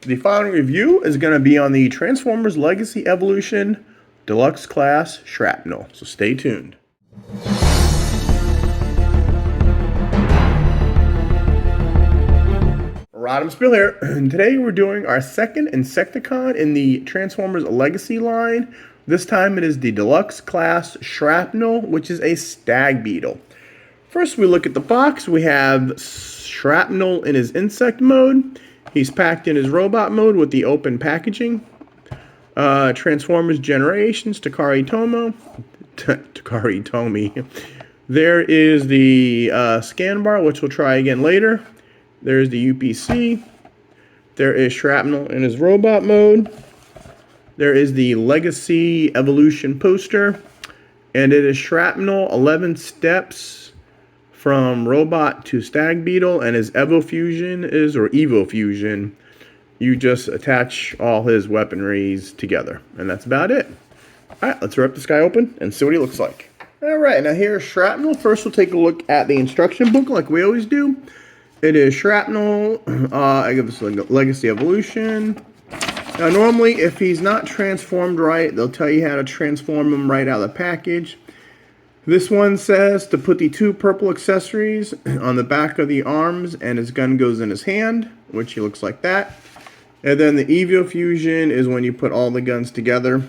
The final review is going to be on the Transformers Legacy Evolution Deluxe Class Shrapnel, so stay tuned. Rodimusbill here, and today we're doing our second Insecticon in the Transformers Legacy line. This time it is the Deluxe Class Shrapnel, which is a Stag Beetle. First we look at the box. We have Shrapnel in his insect mode. He's packed in his robot mode with the open packaging. Transformers Generations, Takari Tomy. There is the scan bar, which we'll try again later. There's the UPC. There is Shrapnel in his robot mode. There is the Legacy Evolution poster. And it is Shrapnel 11 steps from robot to Stag Beetle. And his Evo Fusion is, or Evo Fusion, you just attach all his weaponries together. And that's about it. Alright, let's rip this guy open and see what he looks like. Alright, now here's Shrapnel. First we'll take a look at the instruction book like we always do. It is Shrapnel, I give this a Legacy Evolution. Now normally if he's not transformed right, they'll tell you how to transform him right out of the package. This one says to put the 2 purple accessories on the back of the arms and his gun goes in his hand, which he looks like that. And then the Evo Fusion is when you put all the guns together,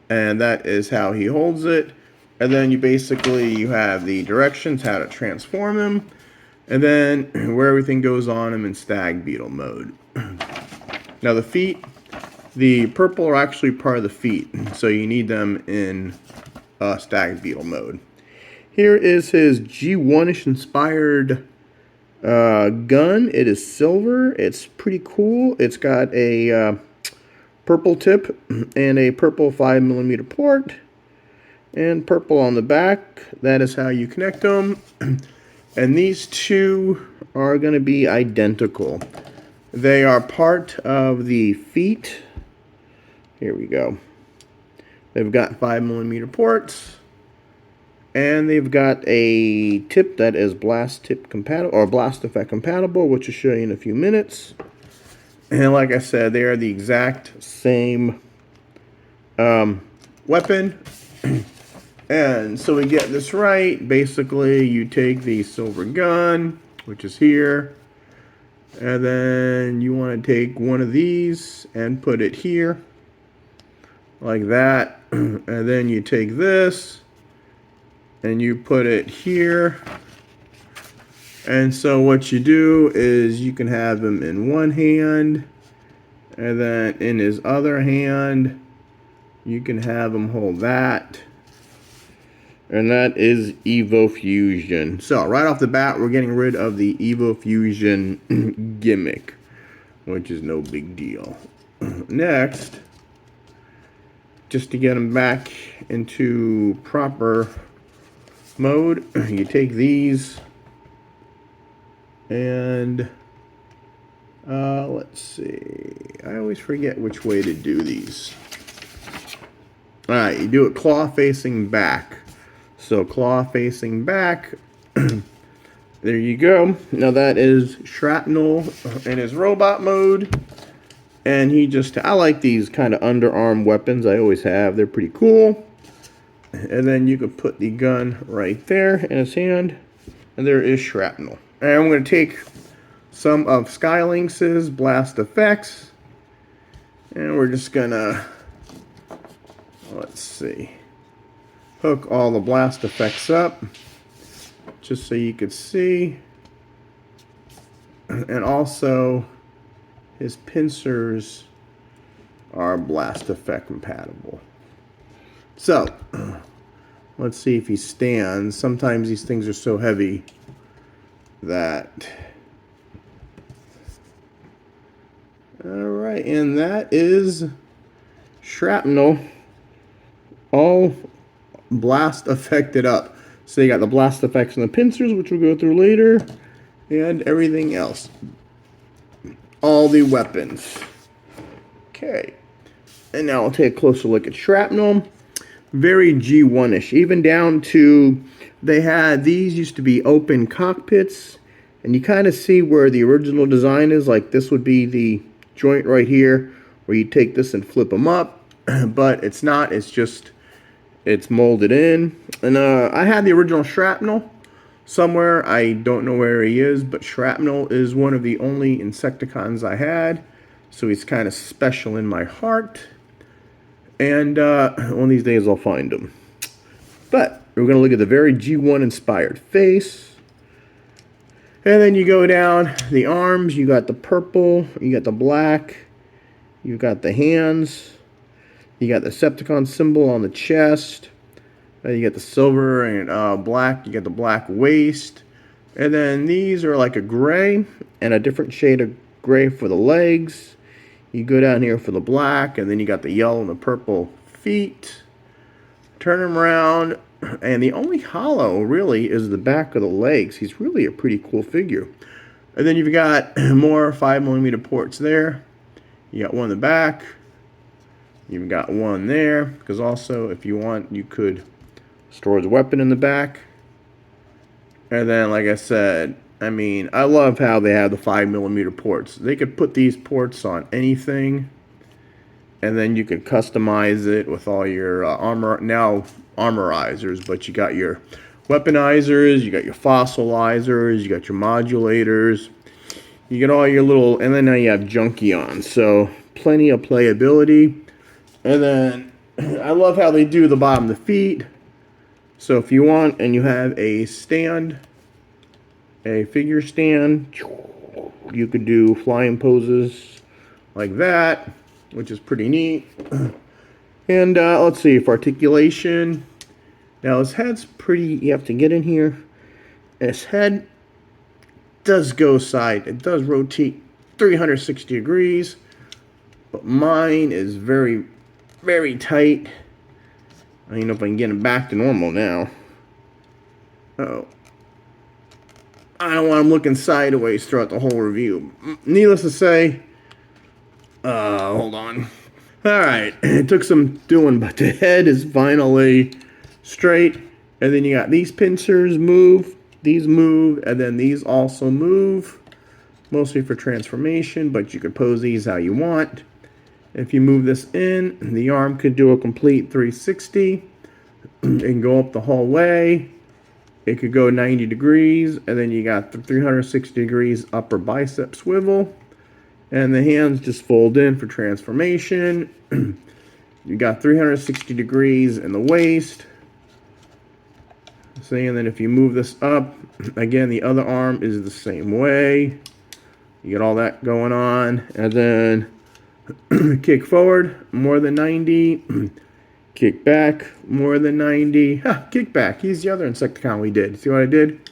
and that is how he holds it. And then you have the directions, how to transform him. And then where everything goes on him in Stag Beetle mode. Now the feet, the purple are actually part of the feet, so you need them in Stag Beetle mode. Here is his G1-ish inspired gun. It is silver. It's pretty cool. It's got a purple tip and a purple 5mm port. And purple on the back. That is how you connect them. And these two are going to be identical. They are part of the feet. Here we go. They've got 5mm ports. And they've got a tip that is blast tip compatible, or blast effect compatible, which I'll show you in a few minutes. And like I said, they are the exact same weapon. And so we get this right. Basically, you take the silver gun, which is here, and then you want to take one of these and put it here, like that. And then you take this, and you put it here. And so what you do is you can have him in one hand, and then in his other hand, you can have him hold that. And that is Evo Fusion. So right off the bat, we're getting rid of the Evo Fusion gimmick, which is no big deal. Next, just to get them back into proper mode, you take these and let's see. I always forget which way to do these. Alright, you do it claw facing back. So claw facing back. There you go. Now that is Shrapnel in his robot mode. And I like these kind of underarm weapons. I always have. They're pretty cool. And then you can put the gun right there in his hand. And there is Shrapnel. And I'm going to take some of Skylynx's blast effects. And we're just going to, let's see, hook all the blast effects up, just so you could see. And also, his pincers are blast effect compatible. So, let's see if he stands. Sometimes these things are so heavy that... Alright, and that is Shrapnel all blast affected up. So you got the blast effects and the pincers, which we'll go through later, and everything else. All the weapons. Okay. And now I'll take a closer look at Shrapnel. Very G1-ish. Even down to, these used to be open cockpits. And you kind of see where the original design is. Like this would be the joint right here where you take this and flip them up, but it's not. It's just, it's molded in. And I had the original Shrapnel somewhere. I don't know where he is, but Shrapnel is one of the only Insecticons I had, so he's kind of special in my heart. And one of these days I'll find him. But we're going to look at the very G1 inspired face. And then you go down the arms. You got the purple. You got the black. You got the hands. You got the Decepticon symbol on the chest. You got the silver and black. You got the black waist. And then these are like a gray and a different shade of gray for the legs. You go down here for the black, and then you got the yellow and the purple feet. Turn him around, and the only hollow really is the back of the legs. He's really a pretty cool figure. And then you've got more 5mm ports there. You got one in the back. You've got one there, because also if you want, you could store the weapon in the back. And then, like I said, I mean, I love how they have the 5mm ports. They could put these ports on anything, and then you could customize it with all your armorizers. But you got your weaponizers, you got your fossilizers, you got your modulators, you get all your little, and then now you have Junkion. So plenty of playability. And then I love how they do the bottom of the feet. So if you want, and you have a stand, a figure stand, you could do flying poses like that, which is pretty neat. And let's see, for articulation, now his head's pretty, you have to get in here. His head does go side, it does rotate 360 degrees, but mine is very, very tight. I don't know if I can get him back to normal now. Uh-oh. I don't want him looking sideways throughout the whole review. Needless to say, hold on. Alright, it took some doing, but the head is finally straight. And then you got these pincers move, these move, and then these also move. Mostly for transformation, but you could pose these how you want. If you move this in, the arm could do a complete 360 and go up the whole way. It could go 90 degrees, and then you got the 360 degrees upper bicep swivel. And the hands just fold in for transformation. You got 360 degrees in the waist. See, and then if you move this up, again, the other arm is the same way. You get all that going on. And then kick forward, more than 90. Kick back, more than 90. Kick back. He's the other Insecticon we did. See what I did?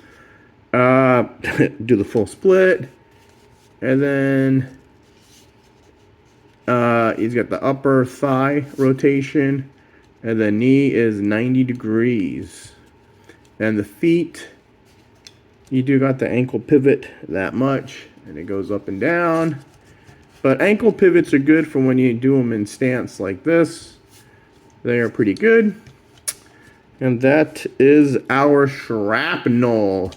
Do the full split. And then he's got the upper thigh rotation. And the knee is 90 degrees. And the feet, you do got the ankle pivot that much. And it goes up and down. But ankle pivots are good for when you do them in stance like this. They are pretty good. And that is our Shrapnel.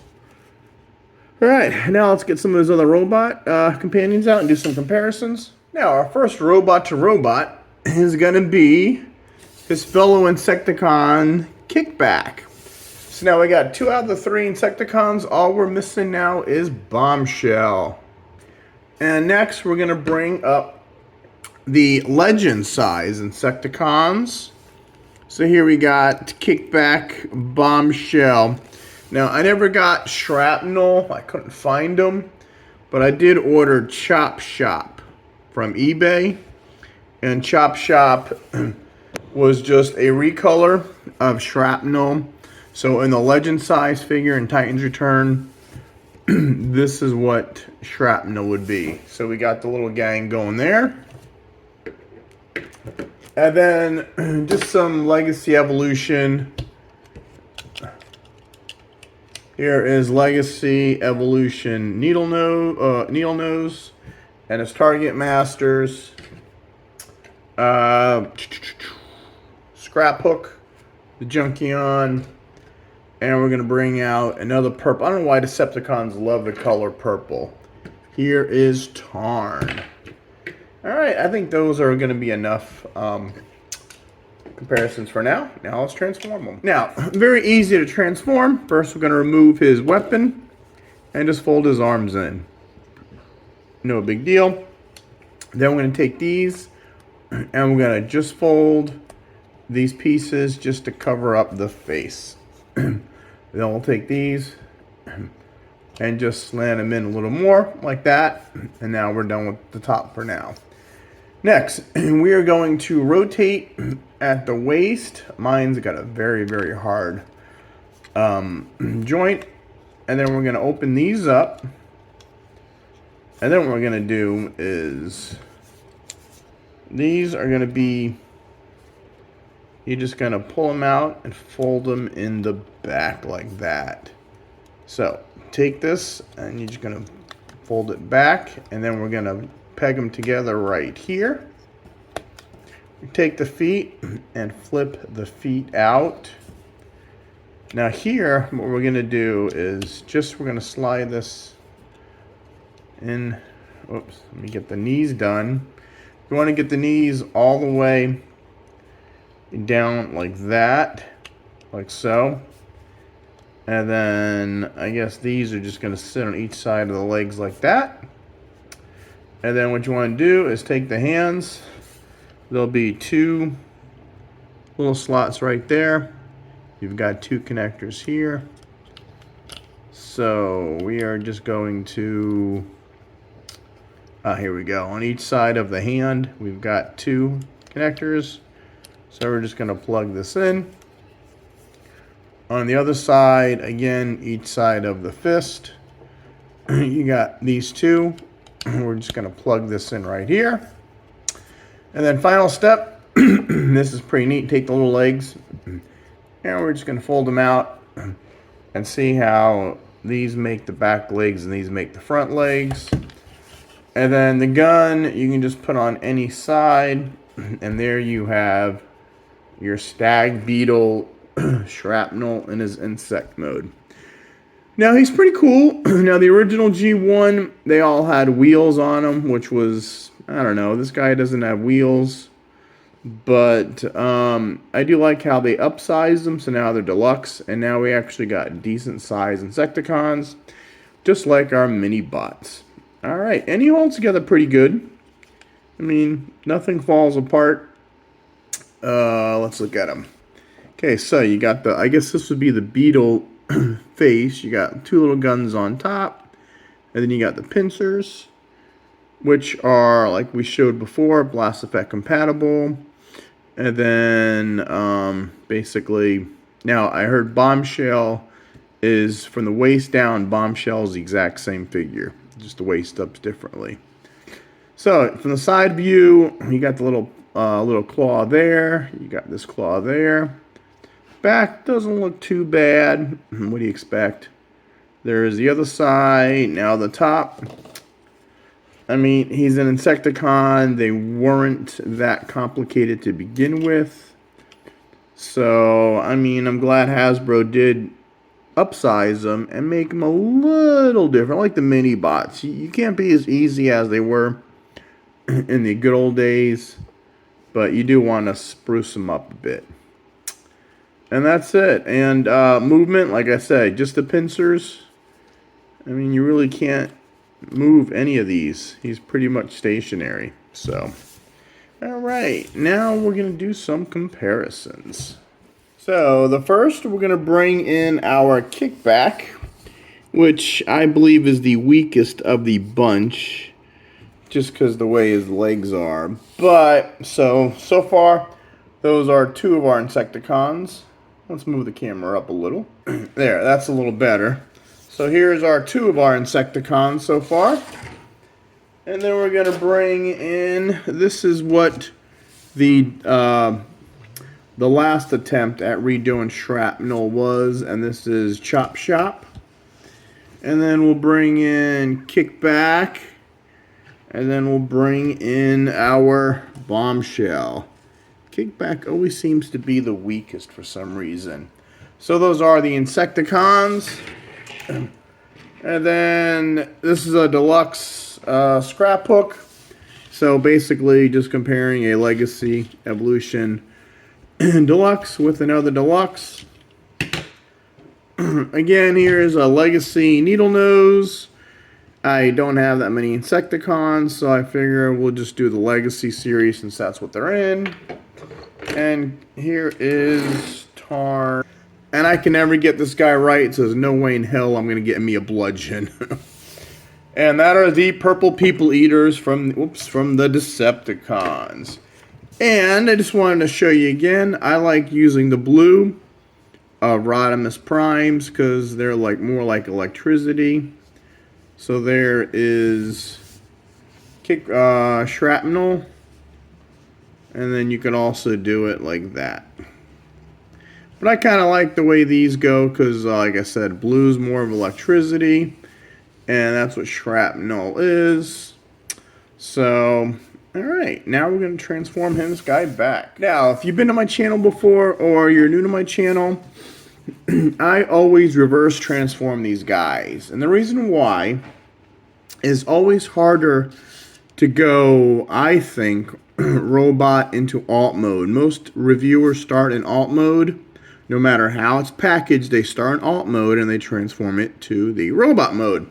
Alright, now let's get some of those other robot companions out and do some comparisons. Now, our first robot to robot is going to be his fellow Insecticon Kickback. So now we got 2 out of the 3 Insecticons. All we're missing now is Bombshell. And next, we're going to bring up the Legend size Insecticons. So here we got Kickback, Bombshell. Now, I never got Shrapnel. I couldn't find them. But I did order Chop Shop from eBay. And Chop Shop was just a recolor of Shrapnel. So in the Legend size figure in Titans Return, this is what Shrapnel would be. So we got the little gang going there. And then just some Legacy Evolution. Here is Legacy Evolution Needle Nose and his Target Masters. Scrap Hook, the Junkion. And we're going to bring out another purple. I don't know why Decepticons love the color purple. Here is Tarn. Alright, I think those are going to be enough comparisons for now. Now let's transform them. Now, very easy to transform. First we're going to remove his weapon and just fold his arms in. No big deal. Then we're going to take these and we're going to just fold these pieces just to cover up the face. Then we'll take these and just slant them in a little more like that. And now we're done with the top for now. Next, we are going to rotate at the waist. Mine's got a very, very hard joint. And then we're going to open these up. And then what we're going to do is, these are going to be, you're just going to pull them out and fold them in the back like that. So take this and you're just going to fold it back, and then we're going to peg them together right here. Take the feet and flip the feet out. Now here, what we're going to do is we're going to slide this in. Oops, let me get the knees done. You want to get the knees all the way down like that, like so. And then I guess these are just going to sit on each side of the legs like that. And then what you want to do is take the hands. There'll be two little slots right there. You've got two connectors here. So we are just going to, here we go. On each side of the hand, we've got two connectors. So we're just going to plug this in. On the other side, again, each side of the fist, you got these two. We're just going to plug this in right here. And then final step, this is pretty neat. Take the little legs, and we're just going to fold them out and see how these make the back legs and these make the front legs. And then the gun, you can just put on any side, and there you have your Stag Beetle Shrapnel in his insect mode. Now, he's pretty cool. Now, the original G1, they all had wheels on them, which was, I don't know, this guy doesn't have wheels. But I do like how they upsized them, so now they're deluxe. And now we actually got decent size Insecticons, just like our mini bots. All right, and he holds together pretty good. I mean, nothing falls apart. Let's look at him. Okay, so you got the, I guess this would be the Beetle face. You got two little guns on top, and then you got the pincers, which are, like we showed before, blast effect compatible. And then basically, now I heard Bombshell is from the waist down. Bombshell is the exact same figure, just the waist up's differently. So from the side view, you got the little claw there. You got this claw there. Back doesn't look too bad. What do you expect? There's the other side. Now the top. I mean, he's an Insecticon. They weren't that complicated to begin with. So, I mean, I'm glad Hasbro did upsize them and make them a little different, like the mini bots. You can't be as easy as they were in the good old days, but you do want to spruce them up a bit. And that's it. And movement, like I said, just the pincers. I mean, you really can't move any of these. He's pretty much stationary. So, all right, now we're going to do some comparisons. So, the first, we're going to bring in our Kickback, which I believe is the weakest of the bunch, just because the way his legs are. But, so far, those are two of our Insecticons. Let's move the camera up a little. There, that's a little better. So here's our two of our Insecticons so far. And then we're going to bring in, this is what the last attempt at redoing Shrapnel was, and this is Chop Shop. And then we'll bring in Kickback, and then we'll bring in our Bombshell. Kickback always seems to be the weakest for some reason. So those are the Insecticons. And then this is a deluxe scrapbook. So basically just comparing a Legacy Evolution Deluxe with another Deluxe. Again, here's a Legacy Needle Nose. I don't have that many Insecticons, so I figure we'll just do the Legacy series since that's what they're in. And here is Tar. And I can never get this guy right, so there's no way in hell I'm going to get me a Bludgeon. And that are the Purple People Eaters from the Decepticons. And I just wanted to show you again, I like using the blue Rodimus Primes because they're like more like electricity. So there is Shrapnel, and then you can also do it like that. But I kind of like the way these go because, like I said, blue's more of electricity, and that's what Shrapnel is. So, alright, now we're going to transform this guy back. Now, if you've been to my channel before, or you're new to my channel, I always reverse transform these guys. And the reason why is always harder to go, I think, robot into alt mode. Most reviewers start in alt mode. No matter how it's packaged, they start in alt mode and they transform it to the robot mode.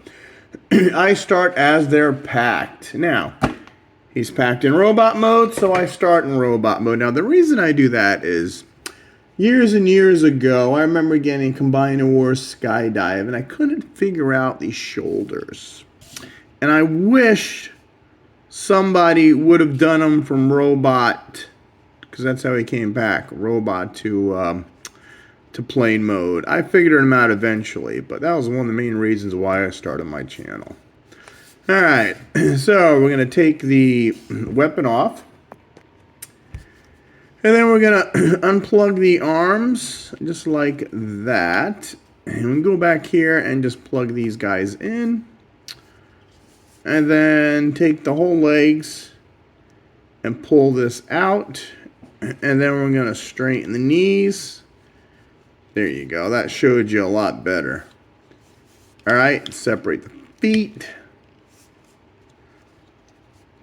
I start as they're packed. Now, he's packed in robot mode, so I start in robot mode. Now, the reason I do that is years and years ago, I remember getting Combiner Wars Skydive, and I couldn't figure out these shoulders. And I wish somebody would have done them from robot, because that's how he came back, robot to plane mode. I figured them out eventually, but that was one of the main reasons why I started my channel. Alright, so we're going to take the weapon off. And then we're going to unplug the arms, just like that. And we go back here and just plug these guys in. And then take the whole legs and pull this out. And then we're going to straighten the knees. There you go. That showed you a lot better. Alright, separate the feet.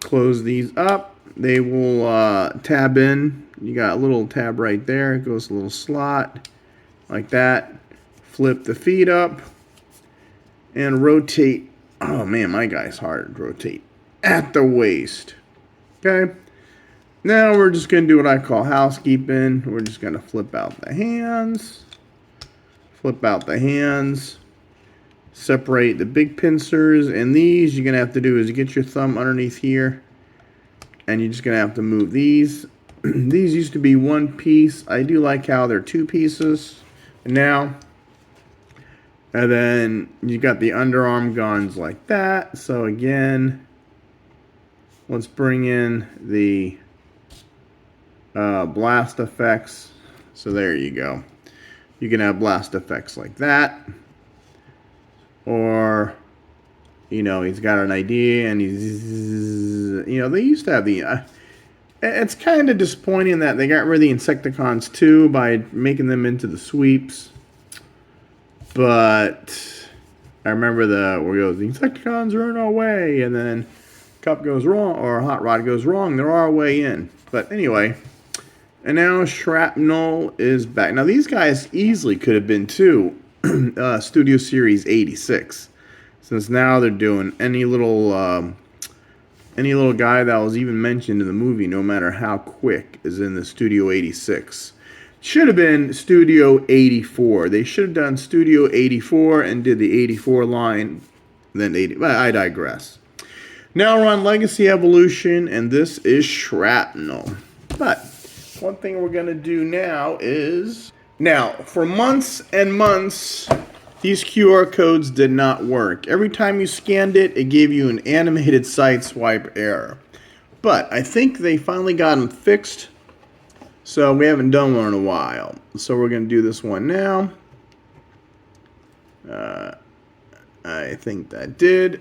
Close these up. They will tab in. You got a little tab right there. It goes a little slot like that. Flip the feet up and rotate. Oh man, my guy's hard to rotate at the waist. Okay. Now we're just going to do what I call housekeeping. We're just going to flip out the hands. Flip out the hands. Separate the big pincers. And these you're going to have to do is you get your thumb underneath here. And you're just going to have to move these. These used to be one piece. I do like how they're two pieces now. And then you got the underarm guns like that. So again, let's bring in the blast effects. So there you go. You can have blast effects like that. Or, you know, he's got an idea and he's, you know, they used to have the... it's kind of disappointing that they got rid of the Insecticons too by making them into the sweeps. But I remember where it goes, the Insecticons are in our way, and then Cup goes wrong, or Hot Rod goes wrong, they're our way in. But anyway, and now Shrapnel is back. Now these guys easily could have been too Studio Series 86. Since now they're doing any little guy that was even mentioned in the movie, no matter how quick, is in the Studio 86. Should have been Studio 84. They should have done Studio 84 and did the 84 line, then 80. But I digress. Now we're on Legacy Evolution, and this is Shrapnel. But one thing we're going to do now is... Now, for months and months, these QR codes did not work. Every time you scanned it, it gave you an animated side swipe error. But I think they finally got them fixed. So we haven't done one in a while. So we're going to do this one now. I think that did.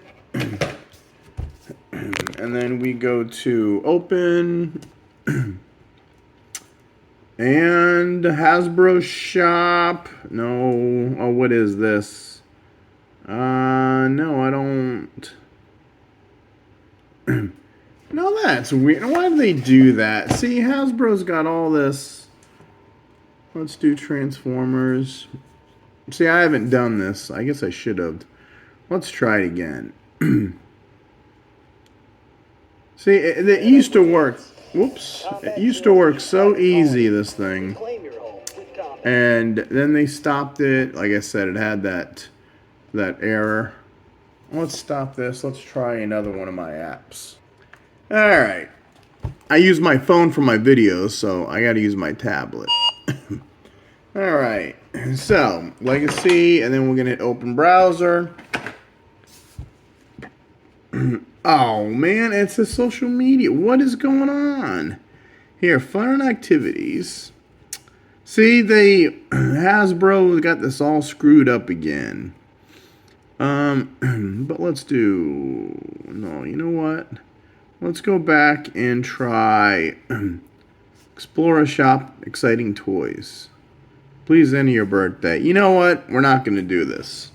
And then we go to open. And Hasbro shop. No. Oh, what is this? No, I don't. Now that's weird. Why do they do that? See, Hasbro's got all this. Let's do Transformers. See, I haven't done this. I guess I should have. Let's try it again. See, it used to work. Whoops. It used to work so easy, this thing. And then they stopped it. Like I said, it had that error. Let's stop this. Let's try another one of my apps. Alright. I use my phone for my videos, so I gotta use my tablet. Alright. So, Legacy, and then we're gonna hit Open Browser. Oh, man, it's a social media. What is going on? Here, fun and activities. See, Hasbro got this all screwed up again. But let's do, no, you know what? Let's go back and try Explore a Shop, Exciting Toys. Please enter your birthday. You know what? We're not going to do this.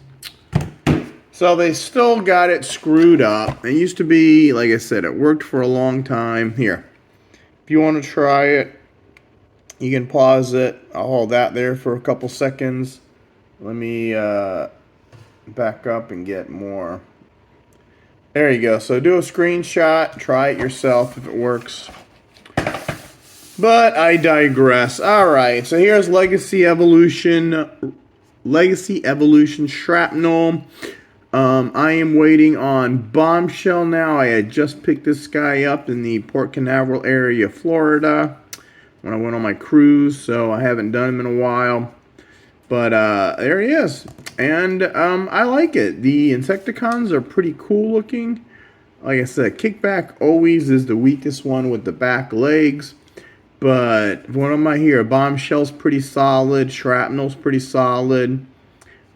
So they still got it screwed up. It used to be, like I said, it worked for a long time. Here, if you want to try it, you can pause it. I'll hold that there for a couple seconds. Let me back up and get more. There you go. So do a screenshot. Try it yourself if it works. But I digress. Alright, so here's Legacy Evolution Shrapnel. I am waiting on Bombshell now. I had just picked this guy up in the Port Canaveral area, Florida, when I went on my cruise, so I haven't done him in a while. But there he is. And I like it. The Insecticons are pretty cool looking. Like I said, Kickback always is the weakest one with the back legs. But what am I here? Bombshell's pretty solid. Shrapnel's pretty solid.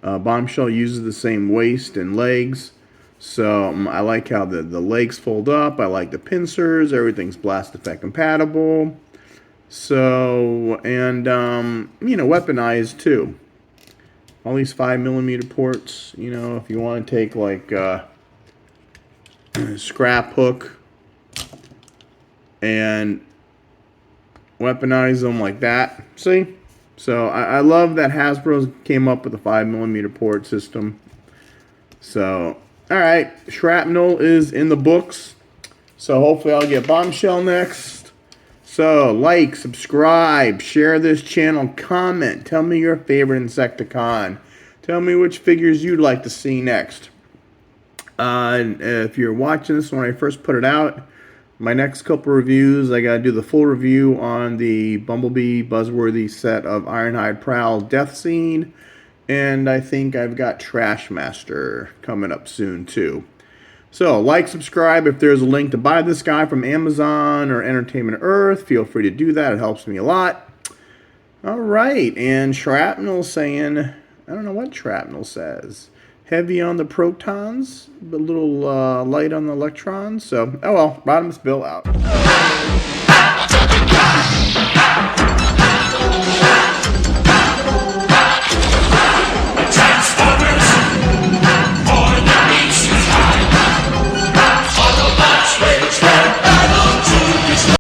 Bombshell uses the same waist and legs. So I like how the legs fold up. I like the pincers. Everything's blast effect compatible. So, and, you know, weaponized too. All these 5mm ports, you know, if you want to take like scrap hook and weaponize them like that. See? So I love that Hasbro came up with a 5mm port system. So, alright, Shrapnel is in the books. So hopefully I'll get Bombshell next. So, like, subscribe, share this channel, comment. Tell me your favorite Insecticon. Tell me which figures you'd like to see next. And if you're watching this when I first put it out, my next couple reviews, I gotta do the full review on the Bumblebee Buzzworthy set of Ironhide Prowl Death Scene. And I think I've got Trashmaster coming up soon too. So, like, subscribe. If there's a link to buy this guy from Amazon or Entertainment Earth, feel free to do that. It helps me a lot. Alright, and Shrapnel saying, I don't know what Shrapnel says. Heavy on the protons, but a little light on the electrons. So, oh well, Rodimusbill out.